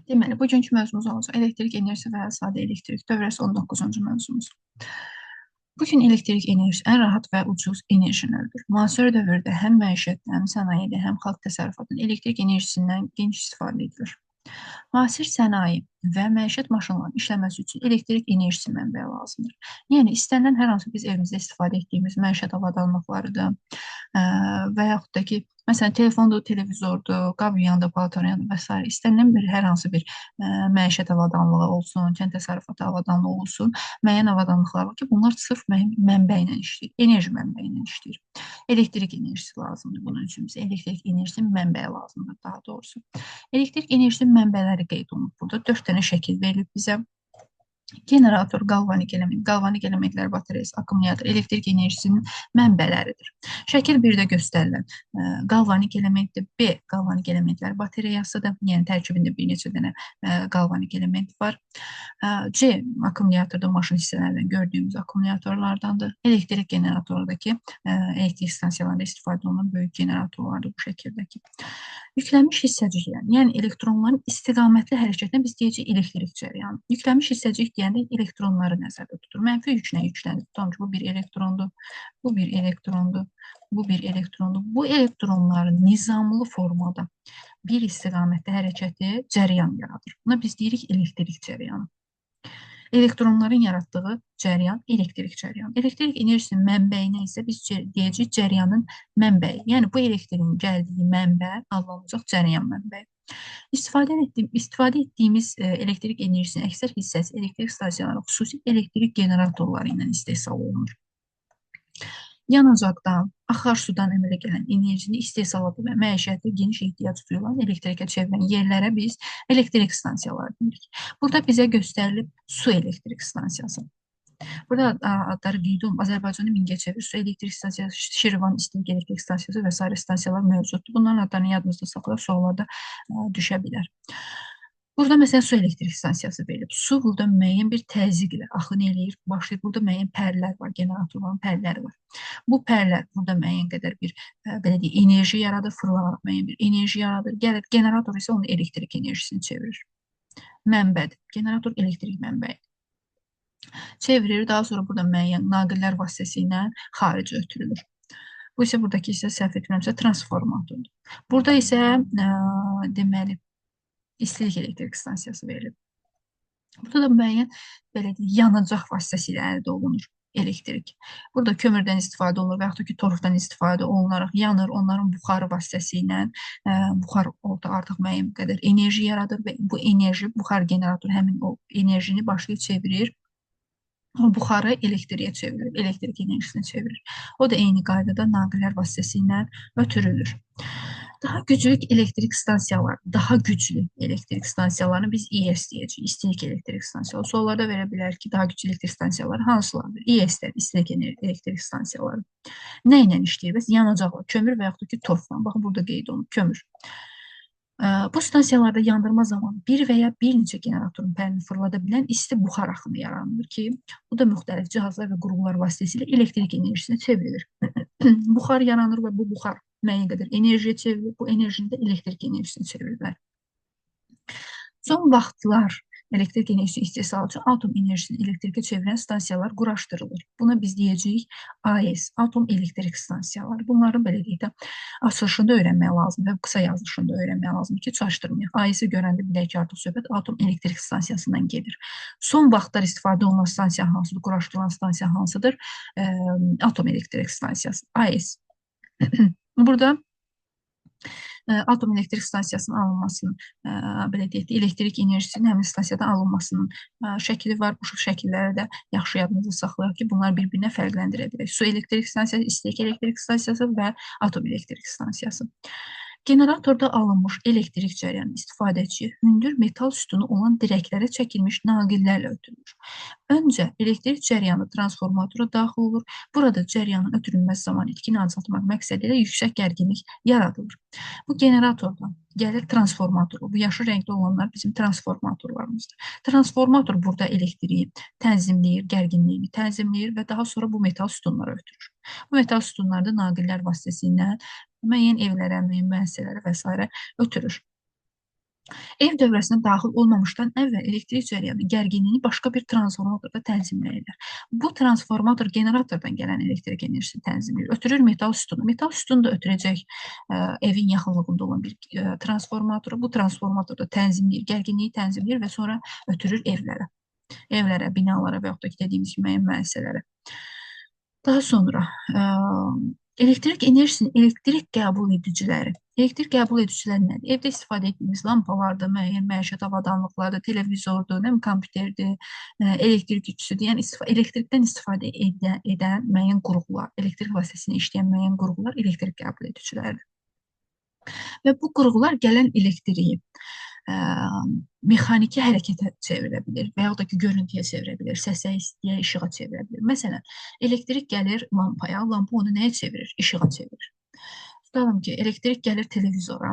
Deməli, bugünkü mövzumuz olacaq elektrik enerjisi və sadə elektrik dövrəsi 19-cu mövzumuz. Bugün elektrik enerjisi ən rahat və ucuz enerji növüdür. Müasir dövrdə həm məişətdə, həm sənayedə, həm xalq təsərrüfatında elektrik enerjisindən geniş istifadə edilir. Müasir sənaye və məişət maşınlarının işləməsi üçün elektrik enerjisi mənbəyi lazımdır. Yəni, istənilən hər hansı biz evimizdə istifadə etdiyimiz məişət avadanlıqlarıdır və yaxud da ki, məsələn, telefondur, televizordur, qab yuyandır, paltar yuyandır və s. İstənilən bir hər hansı bir məişət avadanlığı olsun, kənd təsərrüfatı avadanlığı olsun, müəyyən avadanlıqlar var ki, bunlar sırf mənbə ilə işləyir, enerji mənbəyi ilə işləyir. Elektrik enerjisi lazımdır bunun üçün bizə. Elektrik enerjisinin mənbəyi lazımdır daha doğrusu. Elektrik enerjisinin mənbələri qeyd olunub burada. 4 dənə şəkil verilib bizə. Generator, qalvanik elementlər batareyası, akkumulyator elektrik enerjisinin mənbələridir. Şəkil 1-də göstərilən qalvanik elementdir. B qalvanik elementlər batareyasıdır. Yəni tərkibində bir neçə dənə qalvanik element var. C akkumulyatorda maşın hissələrindən gördüyümüz akkumulyatorlardandır. Elektrik generatordakı elektrik stansiyalarında istifadə olunan böyük generatorlardır bu şəkildəki. Yüklənmiş hissəciklər, yəni elektronların istiqamətli hərəkətinə biz deyəcəyik elektrik cəryanı. Yüklənmiş hissəcik deyəndə elektronları nəzərdə tutur. Mənfi yüklə yüklənir. Tutalım ki, bu bir elektrondur, bu bir elektrondur, bu bir elektrondur. Bu elektronların nizamlı formada bir istiqamətdə hərəkəti cəryan yaradır. Buna biz deyirik elektrik cəryanı. Elektronların yaratdığı cəryan elektrik cəryanı. Elektrik enerjisinin mənbəyinə isə biz deyəcəyik cəryanın mənbəyi. Yəni bu elektrikin gəldiyi mənbə adlanacaq cəryan mənbəyi. İstifadə etdiyimiz elektrik enerjisinin əksər hissəsi elektrik stansiyaları, xüsusi elektrik generatorları ilə istehsal olunur. Yanacaqdan, axar sudan əmələ gələn enerjini istehsalatı və məişətdə geniş ehtiyac duyulan elektrikə çevirən yerlərə biz elektrik stansiyaları deyirik. Burada bizə göstərilib su elektrik stansiyası. Burada adları qeyd olunub. Azərbaycanda Mingəçevir su elektrik stansiyası, Şirvan istilik elektrik stansiyası və s. stansiyalar mövcuddur. Bunların adlarını yadımızda saxlayıb suallarda düşə bilər. Burada məsələn su elektrik stansiyası verilib. Su burada müəyyən bir təzyiq ilə axın eləyir, başlayır. Burada müəyyən pərlər var, generatorların pərləri var. Bu pərlər burada müəyyən qədər bir belə deyək, enerji yaradır, fırlanaraq müəyyən bir enerji yaradır. Generator isə onun elektrik enerjisini çevirir. Mənbədir. Generator elektrik mənbəyidir. Çevirir, daha sonra burada müəyyən naqillər vasitəsilə xarici ötürülür. Bu isə buradakı isə səhv etmirəmsə transformatordur. Burada isə deməli istilik elektrik stansiyası verilib. Burada da müəyyən belə deyək, yanacaq vasitəsilə əldə olunur elektrik. Burada kömürdən istifadə olunur və yaxud ki, torfdan istifadə olunaraq yanır. Onların buxarı vasitəsilə buxar orada artıq müəyyən qədər enerji yaradır və bu enerji, buxar generatoru həmin o enerjini başlayır çevirir. O buxarı elektriyə çevirir, elektrik enerjisinə çevirir. O da eyni qaydada naqillər vasitəsilə ötürülür. Daha güclü elektrik stansiyaları, daha güclü elektrik stansiyalarını biz İES deyəcəyik, istilik elektrik stansiyaları. Suallarda verə bilər ki, daha güclü elektrik stansiyaları hansılardır? İES-lər, istilik elektrik stansiyaları. Nə ilə işləyir? Bəs yanacaqla, kömür və yaxud ki, torfla. Baxın, burada qeyd olunub, kömür. Bu stansiyalarda yandırma zamanı bir və ya bir neçə generatorun pərini fırlada bilən isti buxar axını yaranır ki, bu da müxtəlif cihazlar və qurğular vasitəsilə elektrik enerjisinə çevrilir. Buxar yaranır və bu buxar müəyyən qədər enerjiyə çevrilir, bu enerjini də elektrik enerjisinə çevirirlər. Son vaxtlar elektrik enerjisi istehsalı üçün atom enerjisini elektrikə çevirən stansiyalar quraşdırılır. Buna biz deyəcəyik AES, atom elektrik stansiyaları. Bunların belə deyək də açılışında öyrənmək lazımdır və qısa yazılışında öyrənmək lazımdır ki, çaşdırmayaq. AES-i görəndə bilək ki, artıq söhbət atom elektrik stansiyasından gedir. Son vaxtlar istifadə olunan stansiya hansıdır, quraşdırılan stansiya hansıdır? Atom elektrik stansiyası, AES. Burada atom elektrik stansiyasının alınmasının, belə deyək, elektrik enerjisinin həmin stansiyadan alınmasının şəkili var. Bu şəkilləri də yaxşı yadınızda saxlayaq ki, bunlar bir-birinə fərqləndirə bilir. Su elektrik stansiyası, istilik elektrik stansiyası və atom elektrik stansiyası. Generatorda alınmış elektrik cəryanı istifadəçi hündür metal sütunu olan dirəklərə çəkilmiş naqillərlə ötürülür. Öncə elektrik cəryanı transformatora daxil olur. Burada cəryanın ötürülməsi zamanı itkini azaltmaq məqsədi ilə yüksək gərginlik yaradılır. Bu generatordan gəlir transformatora. Bu yaşıl rəngdə olanlar bizim transformatorlarımızdır. Transformator burada elektriyi tənzimləyir, gərginliyini tənzimləyir və daha sonra bu metal sütunlara ötürür. Bu metal sütunlarda naqillər vasitəsilə müəyyən evlərə, müəyyən müəssisələrə və s. ötürür. Ev dövrəsinə daxil olmamışdan əvvəl elektrik cərəyanı gərginliyini başqa bir transformatorda tənzimləyirlər. Bu transformator generatordan gələn elektrik enerjisini tənzimləyir. Ötürür metal sütunu. Metal sütunu da ötürəcək evin yaxınlığında olan bir transformatoru. Bu transformatorda tənzimləyir, gərginliyi tənzimləyir və sonra ötürür evlərə. Evlərə, binalara və yaxud da ki, dediyimiz kimi müəyyən müəssisələrə. Daha sonra elektrik enerjisinin elektrik qəbul ediciləri. Elektrik qəbul ediciləri nədir? Evdə istifadə etdiyimiz lampalardır, müəyyən məişət avadanlıqlardır, televizordur, nə bilim, kompüterdir, elektrik gücüsüdür. Yəni elektrikdən istifadə edən müəyyən qurğular, elektrik vasitəsilə işləyən müəyyən qurğular elektrik qəbul ediciləridir. Və bu qurğular gələn elektriyi ə, mexaniki hərəkətə çevirə bilir və yaxud da ki, görüntüyə çevirə bilir, səsə, istiyə, işığa çevirə bilir. Məsələn, elektrik gəlir lampaya, lampa onu nəyə çevirir? İşığa çevirir. Tutalım ki, elektrik gəlir televizora,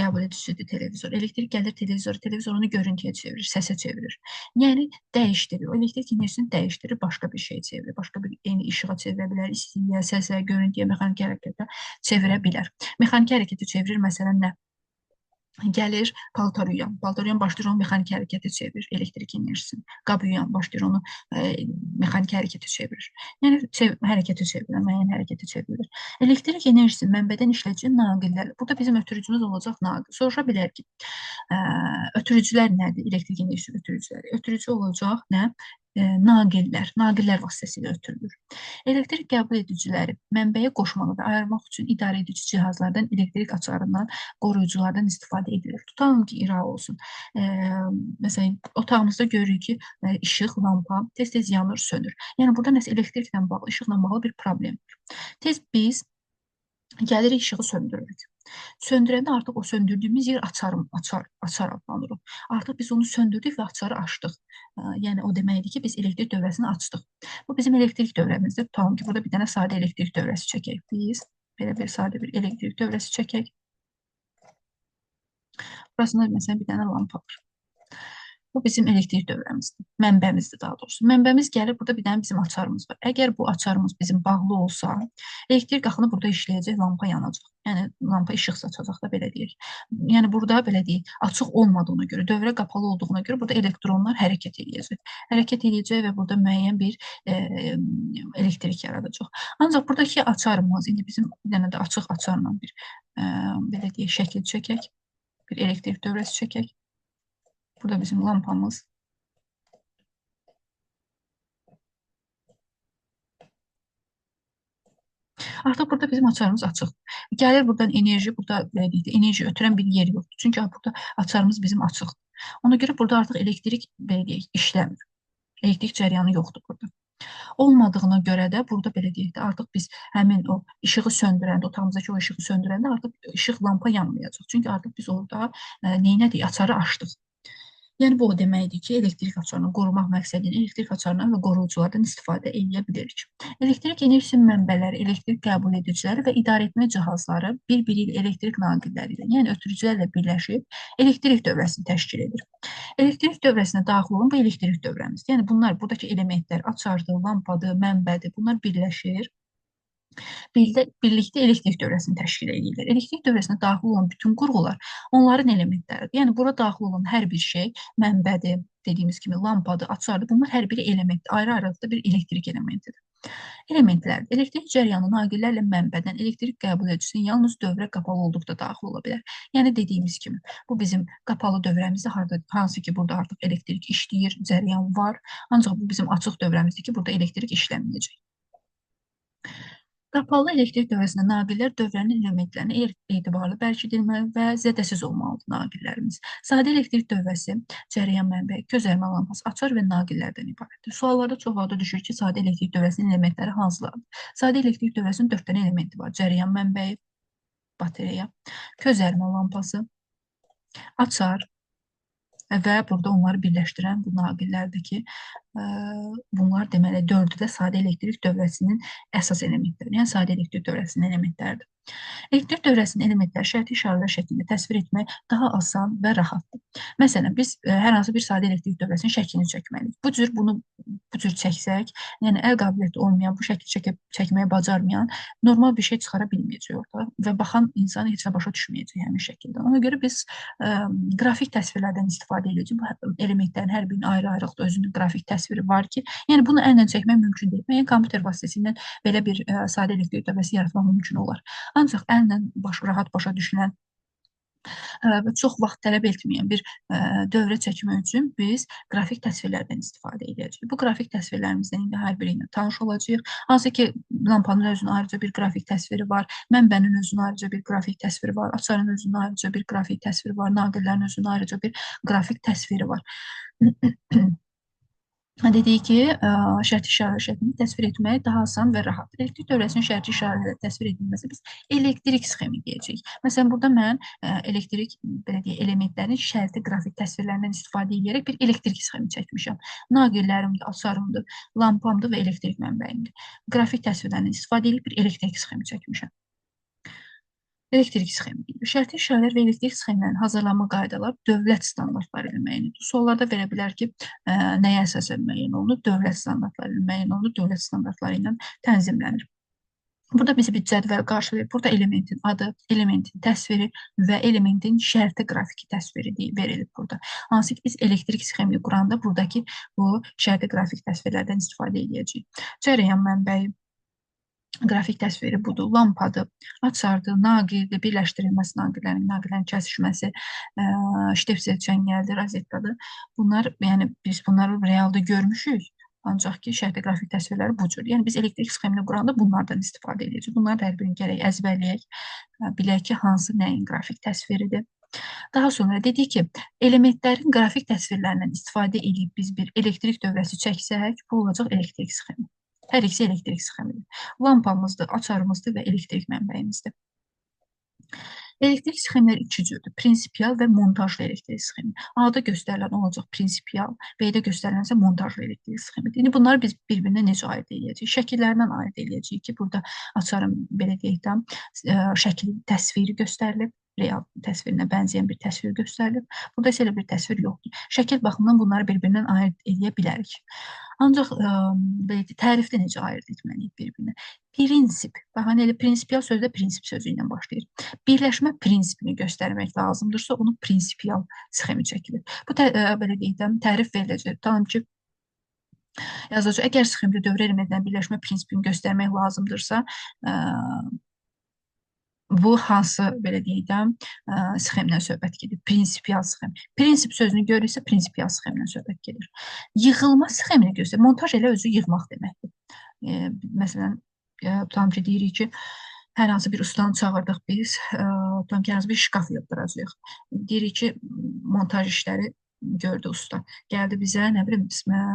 qəbul edicidir televizor. Elektrik gəlir televizora, televizor onu görüntüyə çevirir, səsə çevirir. Yəni dəyişdirir. O elektrik enerjisini dəyişdirir, başqa bir şey çevirir. Başqa bir işığa çevirə bilər, istiyə, səsə, görüntüyə, mexaniki hərəkətə çevirə bilər. Mexaniki hərəkəti çevirir, məsələn, nə? Gəlir paltar yuyan. Paltar yuyan başlayır onu mexaniki hərəkətə çevirir, elektrik enerjisini. Qab yuyan başlayır onu mexaniki hərəkətə çevirir. Yəni hərəkətə çevirir, müəyyən hərəkətə çevrilir. Elektrik enerjisi mənbədən işlədici naqillər. Burada bizim ötürücümüz olacaq naqil. Soruşa bilər ki, ötürücülər nədir? Elektrik enerjisi ötürücüləri. Ötürücü olacaq nə? Naqillər vasitəsilə ötürülür. Elektrik qəbul ediciləri mənbəyə qoşmağı və ayırmaq üçün idarə edici cihazlardan, elektrik açarından, qoruyuculardan istifadə edilir. Tutalım ki, ira olsun. Məsələn, otağımızda görürük ki, işıq, lampa tez-tez yanır, sönür. Yəni burada nəsə elektriklə bağlı, işıqla bağlı bir problem var. Tez biz gəlirik, işığı söndürürük. Söndürəndə artıq o söndürdüyümüz yer açar adlanır. Artıq biz onu söndürdük və açarı açdıq. Yəni o deməkdir ki, biz elektrik dövrəsini açdıq. Bu bizim elektrik dövrəmizdir. Tutalım ki, burada bir dənə sadə elektrik dövrəsi çəkək. Biz belə bir sadə bir elektrik dövrəsi çəkək. Burasında məsələn bir dənə lampa var. Bu bizim elektrik dövrəmizdir. Mənbəmizdir daha doğrusu. Mənbəmiz gəlir, burada bir dənə bizim açarımız var. Əgər bu açarımız bizim bağlı olsa, elektrik axını burada işləyəcək, lampa yanacaq. Yəni lampa işıq saçacaq da belə deyək. Yəni burada belə deyək, açıq olmadığına görə, dövrə qapalı olduğuna görə burada elektronlar hərəkət edəcək. Hərəkət edəcək və burada müəyyən bir elektrik yaradacaq. Ancaq buradakı açarımız, indi bizim bir dənə də açıq açarla bir belə deyək, şəkil çəkək, bir elektrik dövrəsi çəkək. Burada bizim lampamız. Artıq burada bizim açarımız açıq. Gəlir buradan enerji, burada enerji ötürən bir yer yoxdur. Çünki burada açarımız bizim açıq. Ona görə burada artıq elektrik belə deyək, işləmir. Elektrik cərəyanı yoxdur burada. Olmadığına görə də burada belə deyək də artıq biz həmin o işığı söndürəndə, otağımızdakı o işığı söndürəndə artıq işıq lampa yanmayacaq. Çünki artıq biz orada neynədik? Açarı açdıq. Yəni bu o deməkdir ki, elektrik açarını qorumaq məqsədilə elektrik açarından və qoruyuculardan istifadə edə bilirik. Elektrik enerjisi mənbələri, elektrik qəbul ediciləri və idarəetmə cihazları bir-biri ilə elektrik naqilləri ilə, yəni ötürücülərlə birləşib elektrik dövrəsini təşkil edir. Elektrik dövrəsinə daxil olan bu elektrik dövrəmizdir. Yəni bunlar, buradakı elementlər açardır, lampadır, mənbədir, bunlar birləşir. Birlikdə elektrik dövrəsini təşkil edirlər. Elektrik dövrəsinə daxil olan bütün qurğular onların elementləridir. Yəni bura daxil olan hər bir şey mənbədir, dediyimiz kimi lampadır, açardır. Bunlar hər biri elementdir. Ayrı-ayrılıqda bir elektrik elementidir. Elementlər, elektrik cərəyanı naqillərlə mənbədən elektrik qəbul edicisinin yalnız dövrə qapalı olduqda daxil ola bilər. Yəni dediyimiz kimi, bu bizim qapalı dövrəmizdə hansı ki, burada artıq elektrik işləyir, cərəyan var. Ancaq bu bizim açıq dövrəmizdir ki, burada elektrik işləməyəcək. Qapalı elektrik dövrəsinə naqillər dövrənin elementlərinə etibarlı bərkidilməli və zədəsiz olmalıdır naqillərimiz. Sadə elektrik dövrəsi, cərəyan mənbəyi, közərmə lampası, açar və naqillərdən ibarətdir. Suallarda çox vaxt düşür ki, sadə elektrik dövrəsinin elementləri hansılardır? Sadə elektrik dövrəsinin 4 dənə elementi var. Cərəyan mənbəyi, batereya, közərmə lampası, açar və burada onları birləşdirən bu naqillərdəki Bunlar deməli dördü də sadə elektrik dövrəsinin əsas elementləri, yəni sadə elektrik dövrəsinin elementləridir. Elektrik dövrəsinin elementləri şərti işarələr şəklində təsvir etmək daha asan və rahatdır. Məsələn, biz hər hansı bir sadə elektrik dövrəsinin şəklini çəkməliyik. Bu cür çəksək, yəni əl qabiliyyəti olmayan, bu şəkli çəkməyi bacarmayan normal bir şey çıxara bilməyəcək orada və baxan insan heç nə başa düşməyəcək həmin şəkildə. Ona görə biz qrafik təsvirlərdən istifadə edəcəyik. Bu elementlərin hər birinin ayrı-ayrılıqda özünün qrafik təsviri var ki, yəni bunu əllə çəkmək mümkün deyil. Yəni kompüter vasitəsilə belə bir sadə elektrik dövrəsi yaratmaq mümkün olar. Ancaq əllə rahat başa düşülən və çox vaxt tələb etməyən bir dövrə çəkmək üçün biz qrafik təsvirlərdən istifadə edəcəyik. Bu qrafik təsvirlərimizdən indi hər biri ilə tanış olacağıq. Hansı ki, lampanın özünün ayrıca bir qrafik təsviri var, mənbənin özünün ayrıca bir qrafik təsviri var, açarın özünün ayrıca bir qrafik təsviri var, naqillərin özünün ayrıca bir qrafik təsviri var. Dedik ki, şərti işarə şəklini təsvir etmək daha asan və rahat. Elektrik dövrəsinin şərti işarələri təsvir edilməsi biz elektrik sxemi deyəcəyik. Məsələn, burada mən elektrik belə deyək, elementlərin şərti qrafik təsvirlərindən istifadə edərək bir elektrik sxemi çəkmişəm. Naqillərimdir, açarımdır, lampamdır və elektrik mənbəyimdir. Qrafik təsvirlərindən istifadə edib bir elektrik sxemi çəkmişəm. Elektrik sxemi deyilir. Şərti işarələr və elektrik sxemlərinin hazırlanma qaydaları dövlət standartları ilə müəyyən edilir. Suallarda verə bilər ki, nəyə əsasən müəyyən olunur? Dövlət standartları ilə müəyyən olunur, dövlət standartları ilə tənzimlənir. Burada bizi bir cədvəl qarşılayır. Burada elementin adı, elementin təsviri və elementin şərti qrafiki təsviri verilib burada. Hansı ki, biz elektrik sxemini quranda buradakı bu şərti qrafik təsvirlərdən istifadə edəcəyik. Cərəyan mənbəyi, qrafik təsviri budur, lampadır, açardır, naqildir, birləşdirilməsi naqillərin kəsişməsi, ştepsel çəngəldir, rozetkadır. Bunlar, yəni biz bunları realda görmüşük, ancaq ki, şərti qrafik təsvirləri bu cür. Yəni biz elektrik sxemini quranda bunlardan istifadə edəcəyik. Bunları hər birini gərək əzbərləyək, bilək ki, hansı nəyin qrafik təsviridir. Daha sonra dedik ki, elementlərin qrafik təsvirlərindən istifadə edib biz bir elektrik dövrəsi çəksək, bu olacaq elektrik sxemi. Hər ikisi elektrik sxemidir. Lampamızdır, açarımızdır və elektrik mənbəyimizdir. Elektrik sxemlər iki cürdür. Prinsipial və montajlı elektrik sxemi. A-da göstərilən olacaq prinsipial, B-də göstərilən isə montajlı elektrik sxemidir. İndi bunları biz bir-birinə necə ayırt edəcəyik? Şəkillərindən ayırt edəcəyik ki, burada açarım belə deyək də, şəkil təsviri göstərilib, real təsvirinə bənzəyən bir təsvir göstərilib. Burada isə elə bir təsvir yoxdur. Şəkil baxımından bunları bir-birindən ayırt edə bilərik. Ancaq tərifdə necə ayırt etməliyik bir-birinə? Prinsip, baxın elə prinsipial sözdə prinsip sözü ilə başlayır. Birləşmə prinsipini göstərmək lazımdırsa, onu prinsipial sxemi çəkilir. Bu belə deyək də, tərif veriləcək. Tanım ki, yazacaq, əgər sxemdə dövrə elementlərin birləşmə prinsipini göstərmək lazımdırsa, bu hansı, belə deyək də, sxemdən söhbət gedir? Prinsipial sxem. Prinsip sözünü görürsə, prinsipial sxemdən söhbət gedir. Yığılma sxemini göstərir. Montaj elə özü yığmaq deməkdir. Məsələn, tutalım ki, deyirik ki, hər hansı bir ustanı çağırdıq biz, tutalım ki, hər hansı bir şkaf yığdıracaq. Deyirik ki, montaj işləri gördü usta. Gəldi bizə, nə bilim,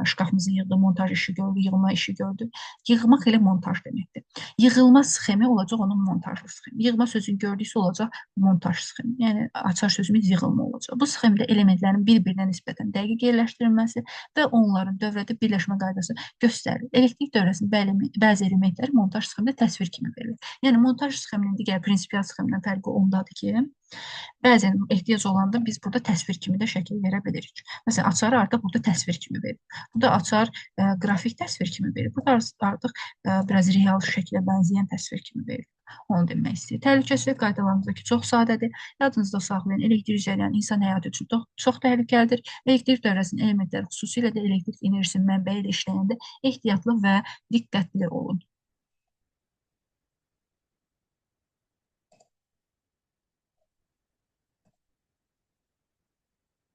şkafımızı yığdı, montaj işi gördü, yığma işi gördü. Yığmaq elə montaj deməkdir. Yığılma sxemi olacaq onun montajlı sxemi. Yığma sözünü gördüksə olacaq montaj sxemi. Yəni, açar sözümüz yığılma olacaq. Bu sxemdə elementlərin bir-birinə nisbətən dəqiq yerləşdirilməsi və onların dövrədə birləşmə qaydası göstərilir. Elektrik dövrəsinin bəzi elementləri montaj sxemində təsvir kimi verilir. Yəni, montaj sxeminin digər prinsipial sxemindən fərqi ondadır ki, bəzən ehtiyac olanda biz burada təsvir kimi də şəkil verə bilirik. Məsələn, açarı artıq burada təsvir kimi verir. Burada açar qrafik təsvir kimi verir. Burada artıq biraz real şəklə bənzəyən təsvir kimi verir. Onu demək istəyir. Təhlükəsizlik qaydalarımızdakı çox sadədir. Yadınızda saxlayın, elektrik cərəyanı insan həyatı üçün çox təhlükəlidir. Elektrik dövrəsinin elementləri, xüsusilə də elektrik enerjisinin mənbəyi ilə işləyəndə ehtiyatlı və diqqətli olun.